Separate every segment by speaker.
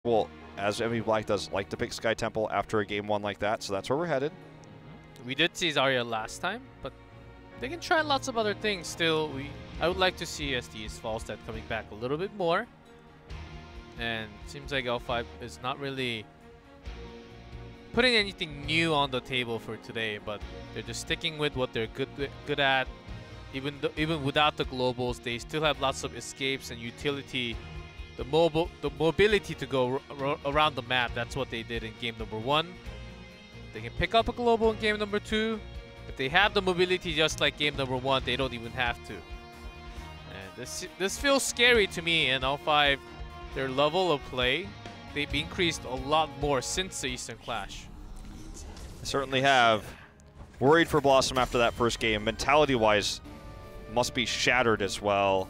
Speaker 1: Well, as Envy Black does like to pick Sky Temple after a game one like that, so that's where we're headed.
Speaker 2: We did see Zarya last time, but they can try lots of other things still. I would like to see SD's Falstad coming back a little bit more. And it seems like L5 is not really putting anything new on the table for today, but they're just sticking with what they're good at. Even without the globals, they still have lots of escapes and utility. The mobility to go around the map. That's what they did in game number 1. They can pick up a global in game number 2. If they have the mobility just like game number 1, they don't even have to. And this feels scary to me. And L5, their level of play, they've increased a lot more since the Eastern Clash.
Speaker 1: They certainly have. Worried for BlossoM after that first game. Mentality-wise, must be shattered as well.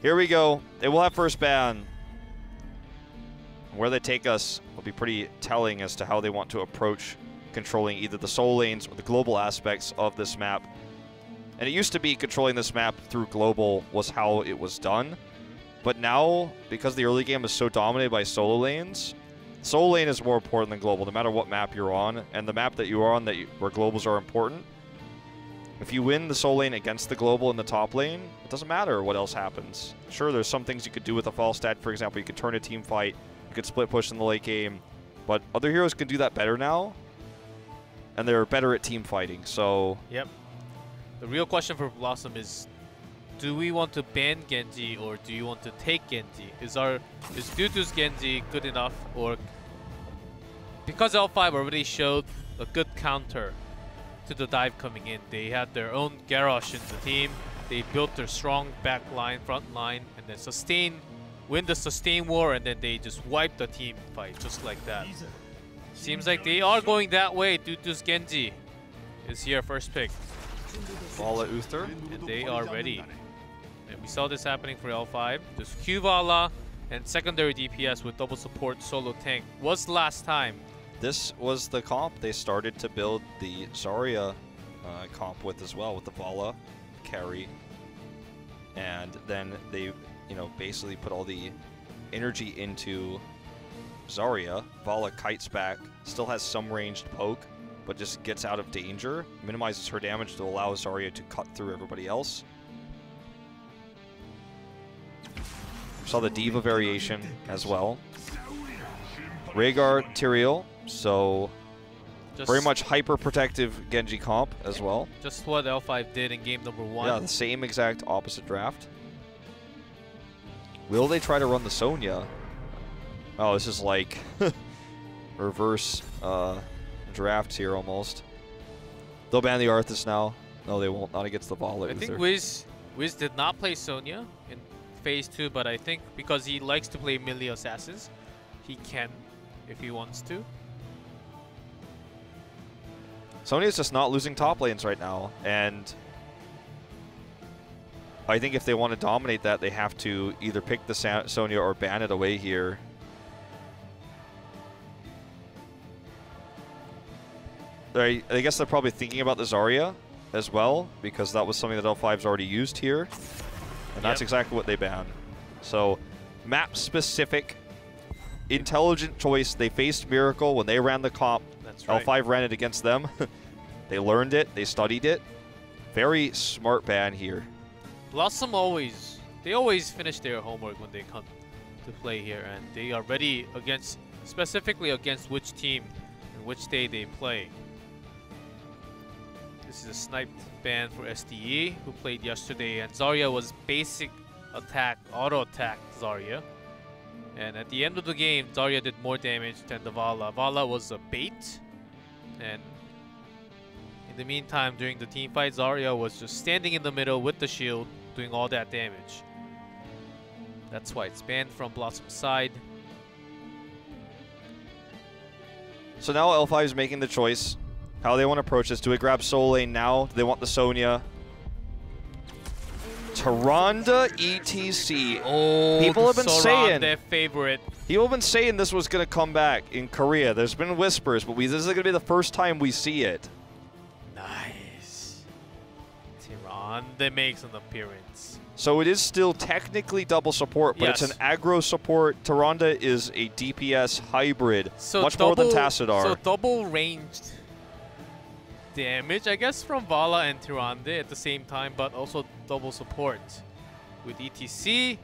Speaker 1: Here we go. They will have first ban. Where they take us will be pretty telling as to how they want to approach controlling either the soul lanes or the global aspects of this map. And it used to be controlling this map through global was how it was done. But now, because the early game is so dominated by solo lanes, solo lane is more important than global, no matter what map you're on. And the map that you're on where globals are important, if you win the soul lane against the global in the top lane, it doesn't matter what else happens. Sure, there's some things you could do with a Falstad. For example, you could turn a team fight, you could split push in the late game, but other heroes can do that better now, and they're better at team fighting, so...
Speaker 2: Yep. The real question for BlossoM is, do we want to ban Genji or do you want to take Genji? Is Dudu's Genji good enough, or... Because L5 already showed a good counter to the dive coming in. They had their own Garrosh in the team. They built their strong back line, front line, and then win the sustain war, and then they just wipe the team fight just like that. Seems like they are going that way. Dudu's Genji is here, first pick.
Speaker 1: Vala Uther.
Speaker 2: And they are ready. And we saw this happening for L5. There's Q Vala and secondary DPS with double support solo tank. Was last time.
Speaker 1: This was the comp they started to build the Zarya comp with as well, with the Vala carry. And then they, basically put all the energy into Zarya. Vala kites back, still has some ranged poke, but just gets out of danger, minimizes her damage to allow Zarya to cut through everybody else. Saw the D.Va variation as well. Rhaegar, Tyrael. So, very much hyper-protective Genji comp as well.
Speaker 2: Just what L5 did in game number 1.
Speaker 1: Yeah, the same exact opposite draft. Will they try to run the Sonya? Oh, this is like reverse drafts here almost. They'll ban the Arthas now. No, they won't. Not against the Vala.
Speaker 2: I think Wiz did not play Sonya in phase 2, but I think because he likes to play melee assassins, he can if he wants to.
Speaker 1: Sonya's just not losing top lanes right now, and I think if they want to dominate that, they have to either pick the Sonya or ban it away here. I guess they're probably thinking about the Zarya as well, because that was something that L5's already used here, and that's exactly what they banned. So, map-specific, intelligent choice. They faced Miracle when they ran the comp. That's right. L5 ran it against them. They learned it. They studied it. Very smart ban here.
Speaker 2: BlossoM always finish their homework when they come to play here, and they are ready specifically against which team and which day they play. This is a sniped ban for SDE, who played yesterday, and Zarya was basic attack, auto attack Zarya. And at the end of the game, Zarya did more damage than the Vala. Vala was a bait, and in the meantime, during the team fight, Zarya was just standing in the middle with the shield, doing all that damage. That's why it's banned from BlossoM's side.
Speaker 1: So now L5 is making the choice how they want to approach this. Do we grab soul lane now? Do they want the Sonya? Tyrande ETC.
Speaker 2: Oh,
Speaker 1: people have been saying
Speaker 2: their favorite.
Speaker 1: People have been saying this was going to come back in Korea. There's been whispers, but this is going to be the first time we see it.
Speaker 2: Nice. Tyrande makes an appearance.
Speaker 1: So it is still technically double support, but
Speaker 2: Yes.
Speaker 1: it's an aggro support. Tyrande is a DPS hybrid,
Speaker 2: So
Speaker 1: much more than Tassadar.
Speaker 2: So double ranged damage, I guess, from Vala and Tyrande at the same time, but also double support. With ETC,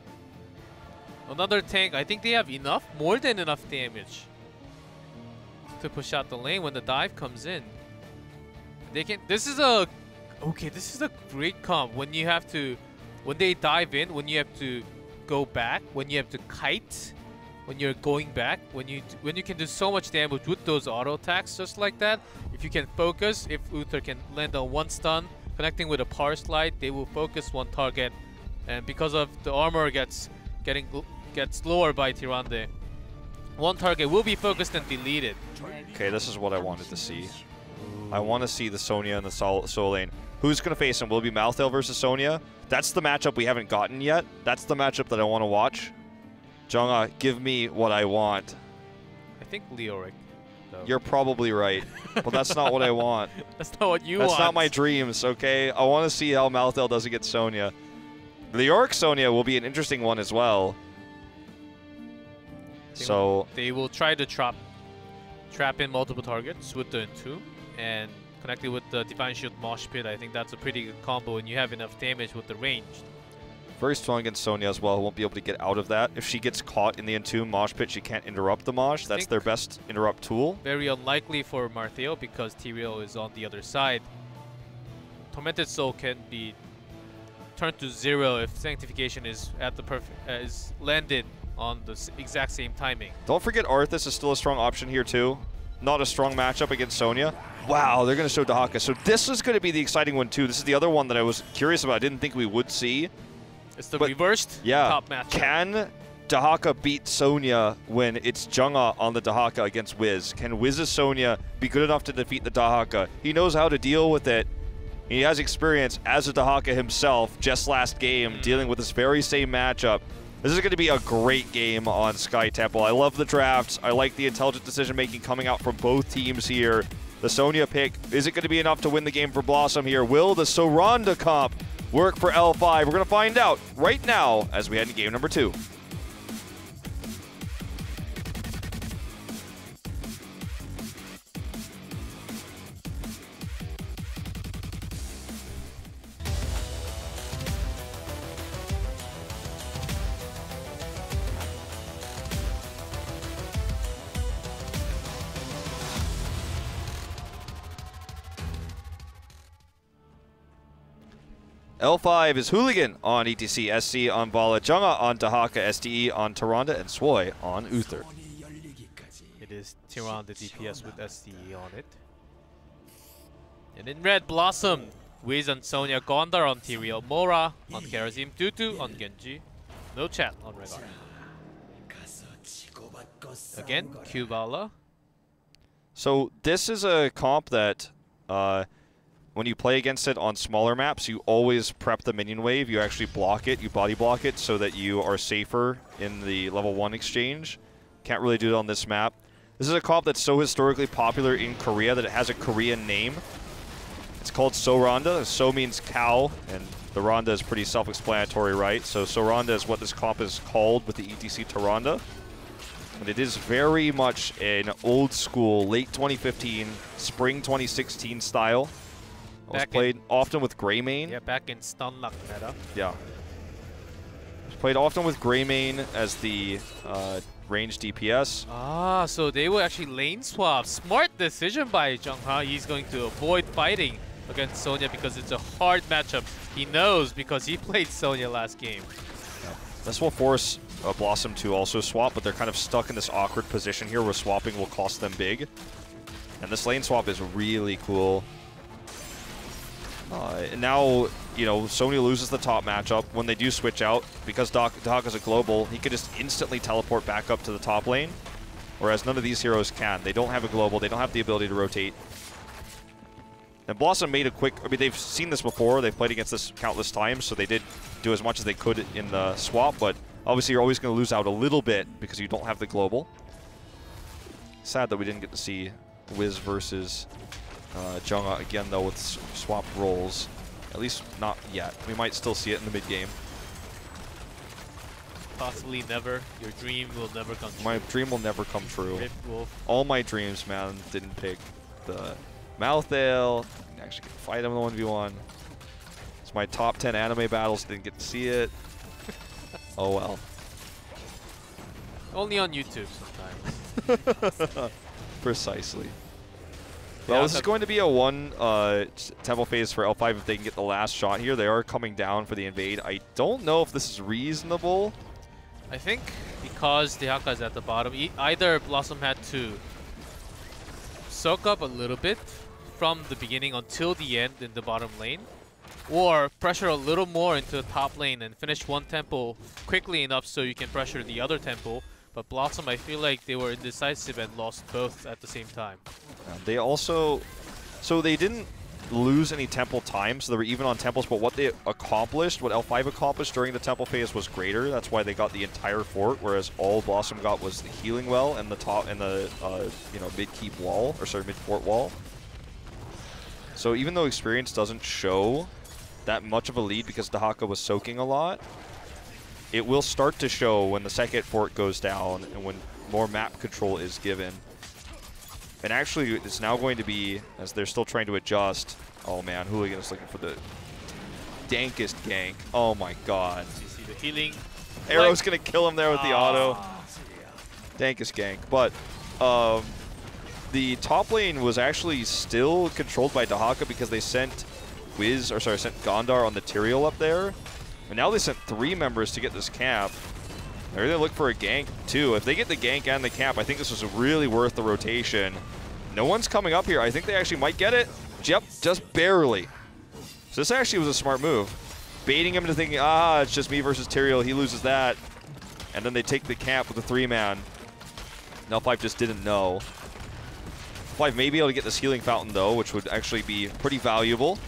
Speaker 2: another tank, I think they have enough, more than enough damage to push out the lane when the dive comes in. They can, this is a great comp when you have to, when they dive in, when you have to go back, when you have to kite, when you're going back, when you can do so much damage with those auto attacks just like that. If you can focus, if Uther can land on one stun, connecting with a power slide, they will focus one target, and because of the armor gets lower by Tyrande, one target will be focused and deleted.
Speaker 1: Okay, this is what I wanted to see. I want to see the Sonya and the Sol lane. Who's going to face him? Will it be Malthael versus Sonya? That's the matchup we haven't gotten yet. That's the matchup that I want to watch. Jungha, give me what I want.
Speaker 2: I think Leoric, though.
Speaker 1: You're probably right, but that's not what I want.
Speaker 2: That's not what you want.
Speaker 1: That's not my dreams, okay? I want to see how Malthael does against Sonya. Leoric Sonya will be an interesting one as well.
Speaker 2: They will try to trap in multiple targets with the Entomb and connected with the Divine Shield Mosh Pit. I think that's a pretty good combo when you have enough damage with the ranged.
Speaker 1: Very strong against Sonya as well. Won't be able to get out of that. If she gets caught in the Entomb Mosh Pit, she can't interrupt the Mosh. That's their best interrupt tool.
Speaker 2: Very unlikely for Martheo because Tyrael is on the other side. Tormented Soul can be turned to 0 if Sanctification is at the is landed on the exact same timing.
Speaker 1: Don't forget Arthas is still a strong option here too. Not a strong matchup against Sonya. Wow, they're going to show Dahaka. So this is going to be the exciting one too. This is the other one that I was curious about. I didn't think we would see.
Speaker 2: It's the reversed top matchup.
Speaker 1: Can Dahaka beat Sonya when it's Jungha on the Dahaka against Wiz? Can Wiz's Sonya be good enough to defeat the Dahaka? He knows how to deal with it. He has experience as a Dahaka himself just last game dealing with this very same matchup. This is going to be a great game on Sky Temple. I love the drafts. I like the intelligent decision-making coming out from both teams here. The Sonya pick, is it going to be enough to win the game for BlossoM here? Will the Soranda comp work for L5? We're going to find out right now as we head into game number 2. L5 is Hooligan on ETC, SC on Vala, Jungha on Dahaka, SDE on Tyrande, and Swoi on Uther.
Speaker 2: It is Tyrande DPS with SDE on it. And in red, BlossoM, Wiz on Sonya, Gondar on Tyrael, Mora on Karazim, Tutu on Genji. No chat on Rengar. Again, Q Vala.
Speaker 1: So this is a comp that when you play against it on smaller maps, you always prep the minion wave. You actually block it, you body block it so that you are safer in the level 1 exchange. Can't really do it on this map. This is a comp that's so historically popular in Korea that it has a Korean name. It's called Soranda. So means cow, and the Randa is pretty self-explanatory, right? So Soranda is what this comp is called with the ETC Tyrande. And it is very much an old school, late 2015, spring 2016 style. It was played often with Greymane.
Speaker 2: Yeah, back in Stunlock meta.
Speaker 1: Yeah. It was played often with Greymane as the ranged DPS.
Speaker 2: Ah, so they will actually lane swap. Smart decision by Jungha. He's going to avoid fighting against Sonya because it's a hard matchup. He knows because he played Sonya last game.
Speaker 1: Yeah. This will force BlossoM to also swap, but they're kind of stuck in this awkward position here where swapping will cost them big. And this lane swap is really cool. And now, you know, Sonya loses the top matchup. When they do switch out, because Dahaka's a global, he could just instantly teleport back up to the top lane, whereas none of these heroes can. They don't have a global. They don't have the ability to rotate. And BlossoM made a quick... I mean, they've seen this before. They've played against this countless times, so they did do as much as they could in the swap, but obviously you're always going to lose out a little bit because you don't have the global. Sad that we didn't get to see Wiz versus Jungha again, though, with swapped roles. At least not yet. We might still see it in the mid-game.
Speaker 2: possibly never. Your dream will never come true.
Speaker 1: My dream will never come true.
Speaker 2: Rip Wolf.
Speaker 1: All my dreams, man, didn't pick the Malthael. Actually get to fight him in the 1v1. It's my top 10 anime battles, didn't get to see it. Oh well.
Speaker 2: Only on YouTube sometimes.
Speaker 1: Precisely. Well, this is going to be a one tempo phase for L5 if they can get the last shot here. They are coming down for the invade. I don't know if this is reasonable.
Speaker 2: I think because Dehaka is at the bottom, either BlossoM had to soak up a little bit from the beginning until the end in the bottom lane, or pressure a little more into the top lane and finish one tempo quickly enough so you can pressure the other tempo. But BlossoM, I feel like they were indecisive and lost both at the same time.
Speaker 1: They also, so they didn't lose any temple time, so they were even on temples, but what they accomplished, what L5 accomplished during the temple phase was greater. That's why they got the entire fort, whereas all BlossoM got was the healing well and the top and the you know, mid-keep wall, or sorry, mid-fort wall. So even though experience doesn't show that much of a lead because Dehaka was soaking a lot, it will start to show when the second fort goes down and when more map control is given. And actually, it's now going to be, as they're still trying to adjust. Oh man, Hooligan is looking for the dankest gank. Oh my god.
Speaker 2: You see the healing.
Speaker 1: Arrow's going to kill him there with the auto. Dankest gank. But the top lane was actually still controlled by Dehaka because they sent sent Gondar on the Tyrael up there. And now they sent 3 members to get this camp. They're going to look for a gank, too. If they get the gank and the camp, I think this was really worth the rotation. No one's coming up here. I think they actually might get it. Yep, just barely. So this actually was a smart move. Baiting him into thinking, it's just me versus Tyrael. He loses that. And then they take the camp with the 3-man. L5 just didn't know. L5 may be able to get this healing fountain, though, which would actually be pretty valuable.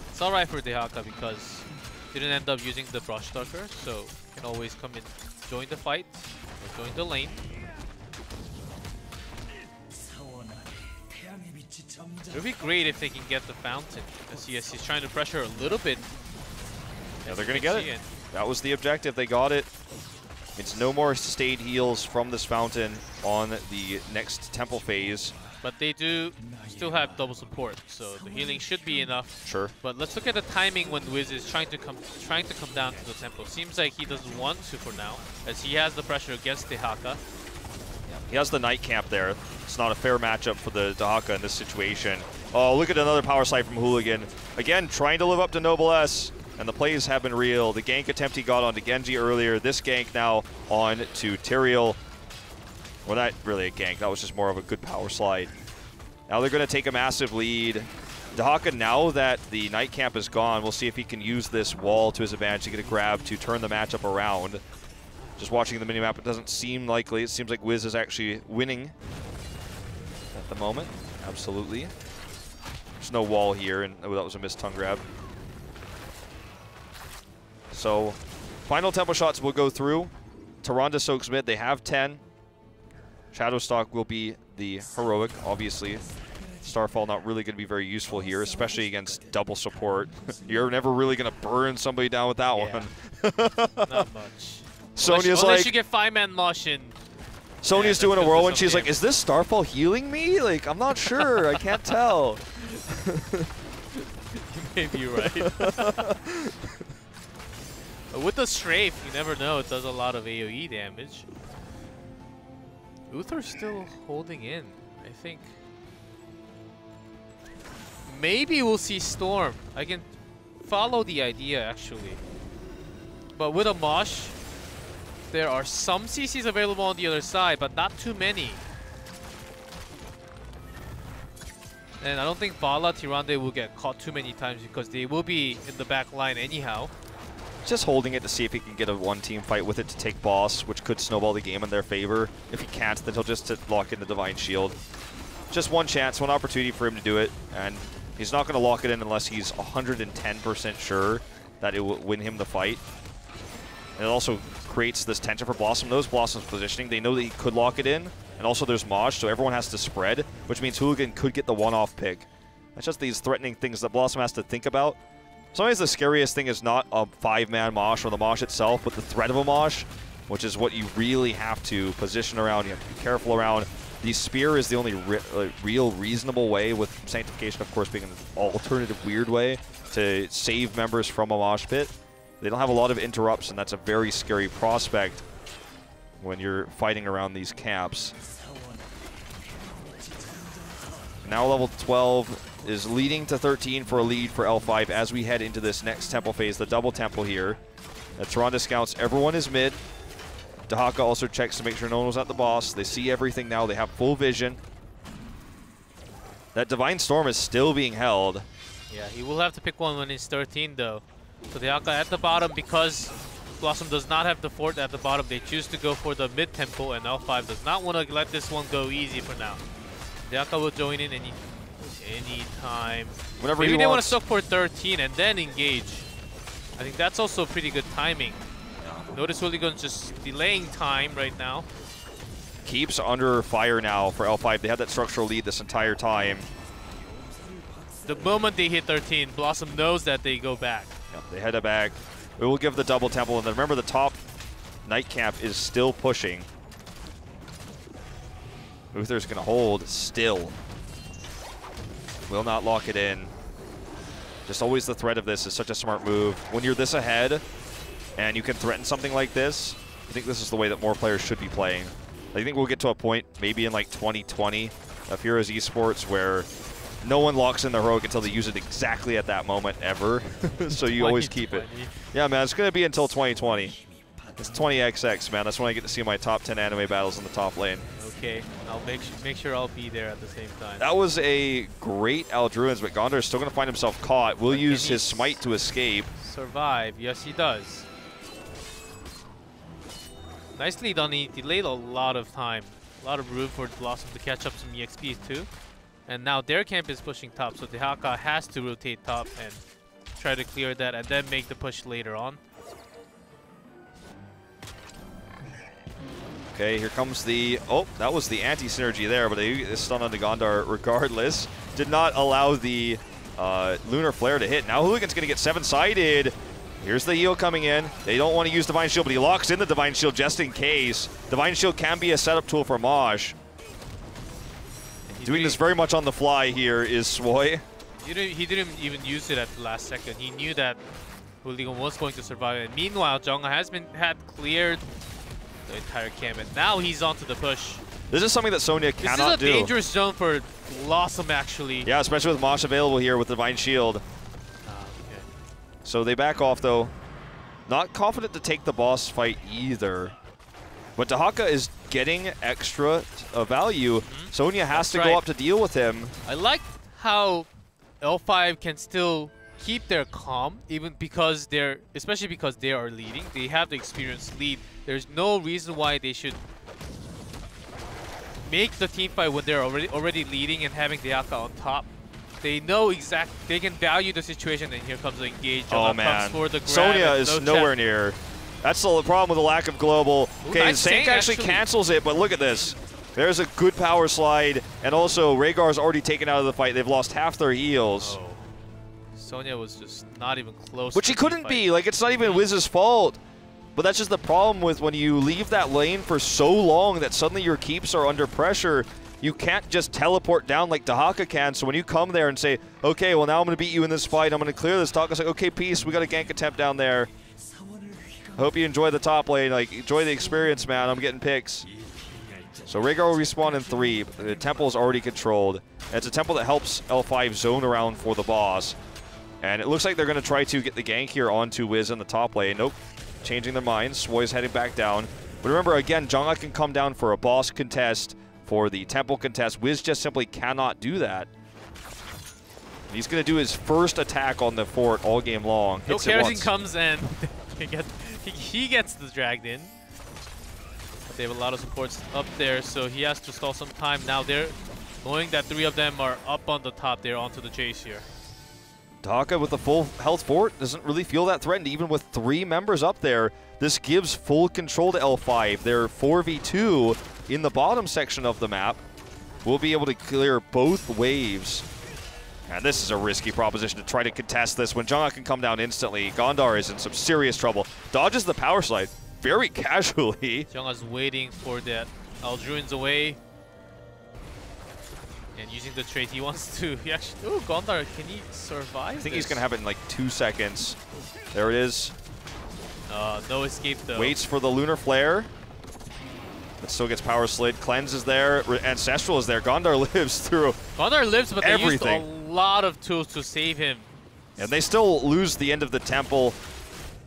Speaker 2: It's alright for Dehaka because didn't end up using the Brush Stalker, so can always come in, join the fight, or join the lane. It would be great if they can get the fountain, because yes, he's trying to pressure a little bit.
Speaker 1: Yeah, they're going to get it. That was the objective. They got it. It's no more sustained heals from this fountain on the next temple phase.
Speaker 2: But they do still have double support, so the healing should be enough.
Speaker 1: Sure.
Speaker 2: But let's look at the timing when Wiz is trying to come down to the tempo. Seems like he doesn't want to for now, as he has the pressure against Dehaka.
Speaker 1: Yeah, he has the night camp there. It's not a fair matchup for the Dehaka in this situation. Oh, look at another power slide from Hooligan. Again, trying to live up to Noblesse, and the plays have been real. The gank attempt he got onto Genji earlier, this gank now on to Tyrael. Well, not really a gank. That was just more of a good power slide. Now they're going to take a massive lead. Dehaka, now that the night camp is gone, we'll see if he can use this wall to his advantage to get a grab to turn the matchup around. Just watching the minimap, it doesn't seem likely. It seems like Wiz is actually winning at the moment. Absolutely. There's no wall here, and oh, that was a missed tongue grab. So, final tempo shots will go through. Tyrande soaks mid. They have 10. Shadowstalk will be the heroic, obviously. Starfall not really going to be very useful here, especially against double support. You're never really going to burn somebody down with that one.
Speaker 2: Not much.
Speaker 1: Sonya's
Speaker 2: unless
Speaker 1: like,
Speaker 2: you get 5-man Mosh in.
Speaker 1: Sonya's doing a whirlwind. She's like, is this Starfall healing me? Like, I'm not sure. I can't tell.
Speaker 2: You may be right. With the strafe, you never know. It does a lot of AoE damage. Uther's still holding in, I think. Maybe we'll see Storm. I can follow the idea, actually. But with a Mosh, there are some CCs available on the other side, but not too many. And I don't think Bala, Tyrande will get caught too many times because they will be in the back line anyhow.
Speaker 1: Just holding it to see if he can get a one-team fight with it to take boss, which could snowball the game in their favor. If he can't, then he'll just lock in the Divine Shield. Just one chance, one opportunity for him to do it, and he's not going to lock it in unless he's 110% sure that it will win him the fight. And it also creates this tension for BlossoM. Knows BlossoM's positioning. They know that he could lock it in, and also there's Mosh, so everyone has to spread, which means Hooligan could get the one-off pick. That's just these threatening things that BlossoM has to think about. Sometimes the scariest thing is not a 5-man Mosh or the Mosh itself, but the threat of a Mosh. which is what you really have to position around. You have to be careful around. The spear is the only real reasonable way, with Sanctification, of course, being an alternative weird way to save members from a mosh pit. They don't have a lot of interrupts, and that's a very scary prospect when you're fighting around these camps. Now level 12 is leading to 13 for a lead for L5 as we head into this next temple phase, the double temple here. The Toronto Scouts, everyone is mid. Dahaka also checks to make sure no one was at the boss. They see everything now. They have full vision. That Divine Storm is still being held.
Speaker 2: Yeah, he will have to pick one when he's 13, though. So Dahaka at the bottom, because BlossoM does not have the fort at the bottom, they choose to go for the mid temple, and L5 does not want to let this one go easy for now. Dahaka will join in any time.
Speaker 1: Whenever
Speaker 2: Maybe
Speaker 1: he
Speaker 2: they want
Speaker 1: wants.
Speaker 2: to soak for 13 and then engage. I think that's also pretty good timing. Notice Hooligan's just delaying time right now.
Speaker 1: Keeps under fire now for L5. They had that structural lead this entire time.
Speaker 2: The moment they hit 13, BlossoM knows that they go back.
Speaker 1: Yep, they head back. We will give the double temple, and then remember the top night camp is still pushing. Uther's gonna hold still. Will not lock it in. Just always the threat of this is such a smart move. When you're this ahead and you can threaten something like this, I think this is the way that more players should be playing. I think we'll get to a point maybe in like 2020 of Heroes Esports where no one locks in the heroic until they use it exactly at that moment ever. So you always keep it. Yeah, man, it's going to be until 2020. It's 20XX, man. That's when I get to see my top 10 anime battles in the top lane.
Speaker 2: Okay, I'll make sure I'll be there at the same time.
Speaker 1: That was a great Aldruins, but Gondor is still going to find himself caught. Will use his smite to escape.
Speaker 2: Survive. Yes, he does. Nicely done. He delayed a lot of time. A lot of room for BlossoM to catch up some EXP too. And now their camp is pushing top, so Dahaka has to rotate top and try to clear that and then make the push later on.
Speaker 1: Okay, here comes the... Oh, that was the anti-synergy there, but they stun onto Gondar regardless. Did not allow the Lunar Flare to hit. Now Hooligan's going to get 7-sided. Here's the heal coming in. They don't want to use Divine Shield, but he locks in the Divine Shield just in case. Divine Shield can be a setup tool for Mosh. Doing this very much on the fly here is Swoy.
Speaker 2: He didn't even use it at the last second. He knew that Hooligan was going to survive. And meanwhile, Jonga had cleared the entire camp, and now he's onto the push.
Speaker 1: This is something that Sonya cannot do.
Speaker 2: This is a dangerous zone for BlossoM, actually.
Speaker 1: Yeah, especially with Mosh available here with Divine Shield.
Speaker 2: Okay.
Speaker 1: So they back off, though. Not confident to take the boss fight either. But Dahaka is getting extra value. Sonya has to go up to deal with him.
Speaker 2: I like how L5 can still keep their calm, even because especially because they are leading. They have the experienced lead. There's no reason why they should make the team fight when they're already leading and having Dahaka on top. They know they can value the situation, and here comes the engage.
Speaker 1: Oh man,
Speaker 2: for the grab,
Speaker 1: Sonya is nowhere near. That's the problem with the lack of global. Okay,
Speaker 2: nice
Speaker 1: Sank actually cancels it, but look at this. There's a good power slide, and also Rhaegar's already taken out of the fight. They've lost half their heals.
Speaker 2: Oh. Sonya was just not even close.
Speaker 1: Which he couldn't be. Like, it's not even Wiz's fault. But that's just the problem with when you leave that lane for so long that suddenly your keeps are under pressure. You can't just teleport down like Dahaka can. So when you come there and say, okay, well, now I'm going to beat you in this fight. I'm going to clear this. Dahaka's like, okay, peace. We got a gank attempt down there. Hope you enjoy the top lane. Like, enjoy the experience, man. I'm getting picks. So Rhaegar will respawn in 3. The temple is already controlled. And it's a temple that helps L5 zone around for the boss. And it looks like they're going to try to get the gank here onto Wiz in the top lane. Nope. Changing their minds. Swoy's heading back down. But remember, again, Jonga can come down for a boss contest, for the temple contest. Wiz just simply cannot do that. And he's going to do his first attack on the fort all game long.
Speaker 2: No, Kerosene comes and he gets dragged in. But they have a lot of supports up there, so he has to stall some time. Now they're knowing that 3 of them are up on the top. They're onto the chase here.
Speaker 1: Dahaka with the full health fort doesn't really feel that threatened, even with 3 members up there. This gives full control to L5. They're 4v2 in the bottom section of the map. We'll be able to clear both waves. And this is a risky proposition to try to contest this when Jonga can come down instantly. Gondar is in some serious trouble. Dodges the power slide. very casually.
Speaker 2: Jungha's waiting for that Aldruin's away. And using the trait, he wants to. He actually. Ooh, Gondar, can he survive?
Speaker 1: I think he's going to have it in like 2 seconds. There it is.
Speaker 2: No escape though.
Speaker 1: Waits for the Lunar Flare. But still gets Power Slid. Cleanse is there. Ancestral is there. Gondar lives through
Speaker 2: Gondar lives, but they
Speaker 1: everything.
Speaker 2: used a lot of tools to save him.
Speaker 1: And they still lose the end of the temple.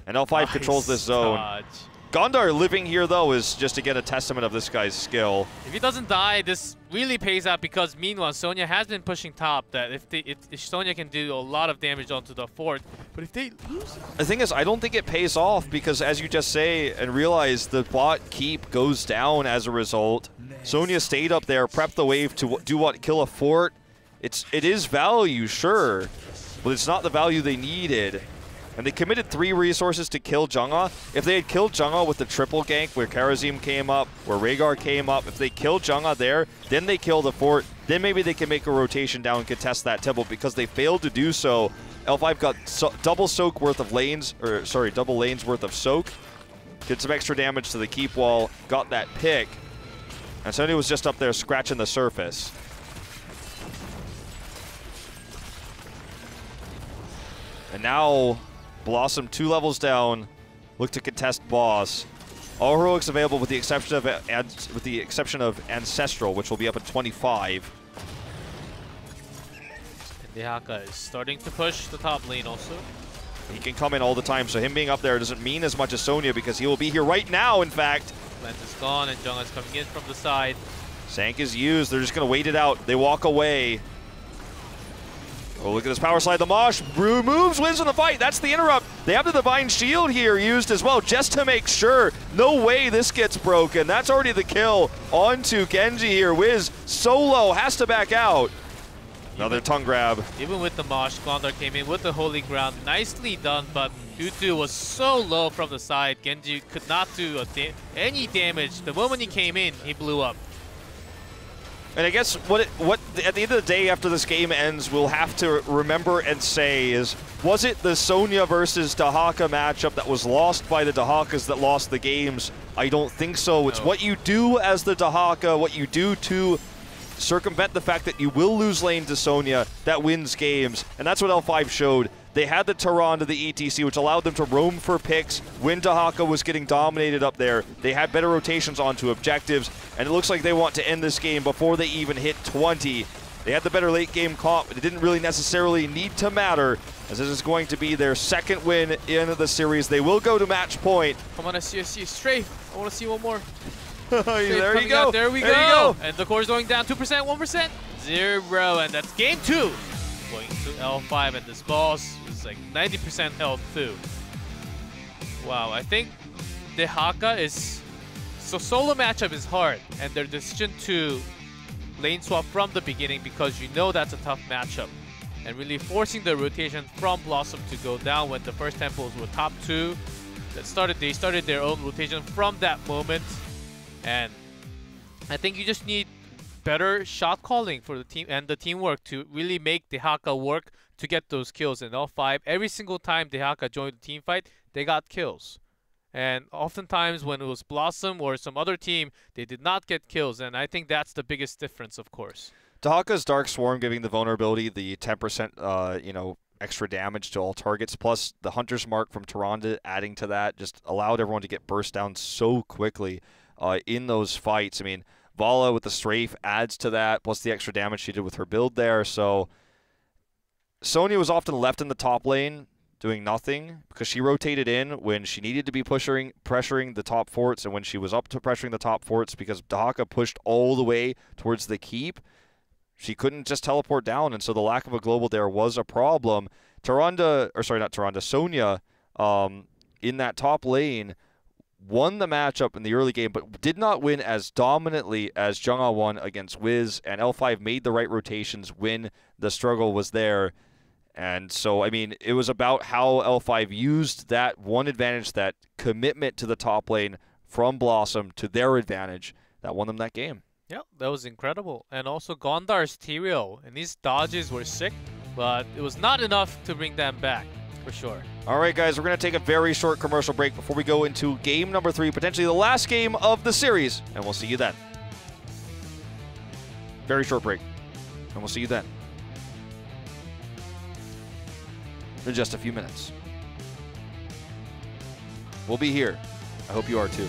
Speaker 1: And L5 controls this zone.
Speaker 2: Dodge.
Speaker 1: Gondar living here, though, is just, again, a testament of this guy's skill.
Speaker 2: If he doesn't die, this really pays out because meanwhile, Sonya has been pushing top. That if Sonya can do a lot of damage onto the fort, but if they lose...
Speaker 1: The thing is, I don't think it pays off because, as you just say and realize, the bot keep goes down as a result. Sonya stayed up there, prepped the wave to do what? Kill a fort? It is value, sure, but it's not the value they needed. And they committed 3 resources to kill Jungha. If they had killed Jungha with the triple gank where Karazim came up, where Rhaegar came up, if they killed Jungha there, then they kill the fort, then maybe they can make a rotation down and contest that temple. Because they failed to do so, L5 got double soak worth of lanes, or sorry, double lanes worth of soak. Did some extra damage to the keep wall, got that pick. And Sonya was just up there scratching the surface. And now BlossoM 2 levels down, look to contest boss. All heroics available with the exception of Ancestral, which will be up at 25.
Speaker 2: And Dehaka is starting to push the top lane also.
Speaker 1: He can come in all the time, so him being up there doesn't mean as much as Sonya because he will be here right now, in fact.
Speaker 2: Lance is gone and Jungha's coming in from the side.
Speaker 1: Sank is used, they're just gonna wait it out. They walk away. Oh, look at this power slide. The Mosh moves, wins in the fight. That's the interrupt. They have the Divine Shield here used as well, just to make sure. No way this gets broken. That's already the kill onto Genji here. Wiz solo has to back out. Another tongue grab.
Speaker 2: Even with the Mosh, Gondar came in with the Holy Ground. Nicely done, but Utu was so low from the side. Genji could not do any damage. The moment he came in, he blew up.
Speaker 1: And I guess what at the end of the day after this game ends, we'll have to remember and say is, was it the Sonya versus Dehaka matchup that was lost by the Dehakas that lost the games? I don't think so. It's what you do as the Dehaka, what you do to circumvent the fact that you will lose lane to Sonya that wins games. And that's what L5 showed. They had the Tehran to the ETC, which allowed them to roam for picks when Dehaka was getting dominated up there. They had better rotations onto objectives, and it looks like they want to end this game before they even hit 20. They had the better late game comp, but it didn't really necessarily need to matter, as this is going to be their 2nd win in the series. They will go to match point.
Speaker 2: Come on, SCSC, Strafe. I want to see one more.
Speaker 1: There you go.
Speaker 2: There we go. And the core's going down 2%, 1%, 0. And that's game 2. Going to L5, and this boss is like 90% health too. Wow, I think Dehaka is... So solo matchup is hard, and their decision to lane swap from the beginning because you know that's a tough matchup. And really forcing the rotation from BlossoM to go down when the first temples were top 2. They started their own rotation from that moment. And I think you just need better shot calling for the team and the teamwork to really make Dehaka work to get those kills. In L5, every single time Dehaka joined the team fight, they got kills. And oftentimes when it was BlossoM or some other team, they did not get kills. And I think that's the biggest difference, of course.
Speaker 1: Dehaka's Dark Swarm giving the vulnerability the 10% extra damage to all targets, plus the Hunter's Mark from Tyrande adding to that just allowed everyone to get burst down so quickly in those fights. I mean, Vala with the strafe adds to that, plus the extra damage she did with her build there. So Sonya was often left in the top lane doing nothing because she rotated in when she needed to be pressuring the top forts, and when she was up to pressuring the top forts because Dehaka pushed all the way towards the keep, she couldn't just teleport down, and so the lack of a global there was a problem. Sonya in that top lane won the matchup in the early game, but did not win as dominantly as Jungha won against Wiz, and L5 made the right rotations when the struggle was there. And so, I mean, it was about how L5 used that one advantage, that commitment to the top lane from BlossoM to their advantage, that won them that game.
Speaker 2: Yeah, that was incredible. And also Gondar's Tyrael, and these dodges were sick, but it was not enough to bring them back. For sure.
Speaker 1: All right, guys, we're going to take a very short commercial break before we go into game number 3, potentially the last game of the series, and we'll see you then. Very short break, and we'll see you then in just a few minutes. We'll be here. I hope you are too.